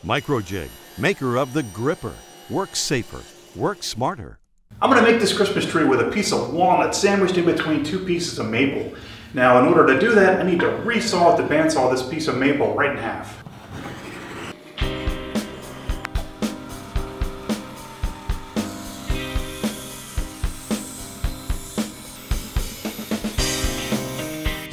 Microjig, maker of the gripper. Work safer, work smarter. I'm going to make this Christmas tree with a piece of walnut sandwiched in between two pieces of maple. Now, in order to do that, I need to resaw the bandsaw this piece of maple right in half.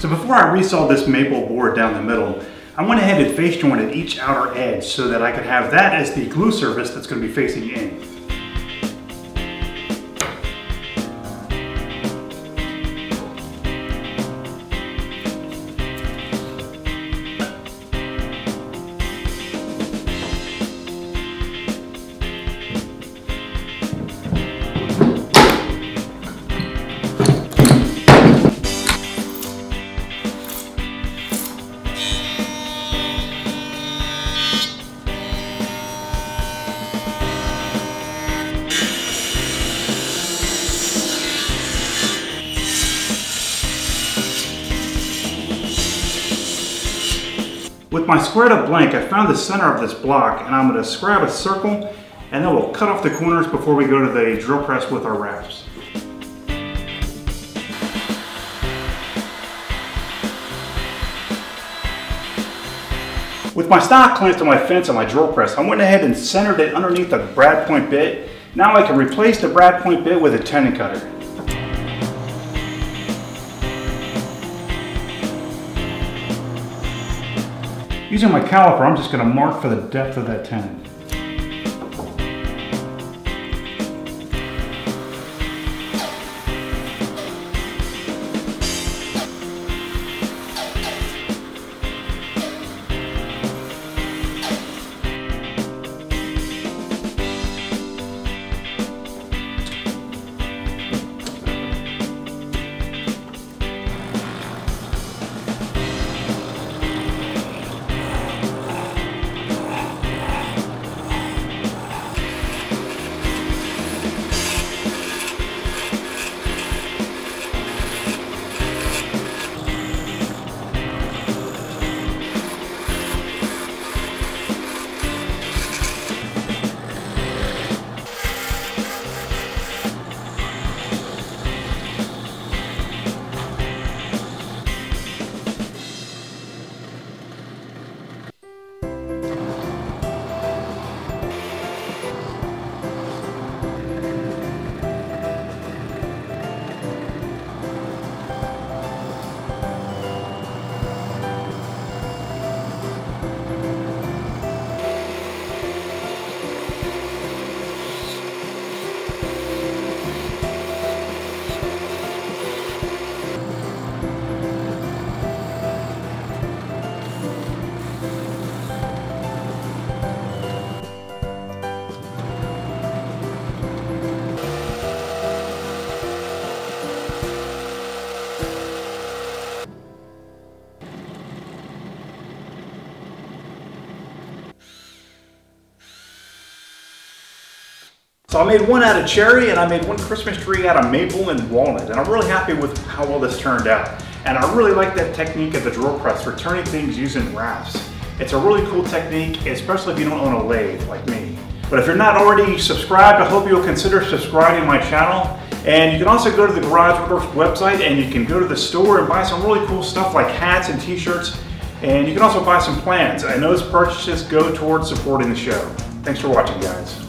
So before I resawed this maple board down the middle, I went ahead and face jointed each outer edge so that I could have that as the glue surface that's going to be facing in. With my squared up blank, I found the center of this block, and I'm going to scribe a circle, and then we'll cut off the corners before we go to the drill press with our rasps. With my stock clamped to my fence on my drill press, I went ahead and centered it underneath the brad point bit. Now I can replace the brad point bit with a tenon cutter. Using my caliper, I'm just going to mark for the depth of that tenon. So I made one out of cherry, and I made one Christmas tree out of maple and walnut, and I'm really happy with how well this turned out. And I really like that technique of the drill press for turning things using rasps. It's a really cool technique, especially if you don't own a lathe like me. But if you're not already subscribed, I hope you'll consider subscribing to my channel. And you can also go to the GarageWoodworks website, and you can go to the store and buy some really cool stuff like hats and t-shirts. And you can also buy some plans, and those purchases go towards supporting the show. Thanks for watching, guys.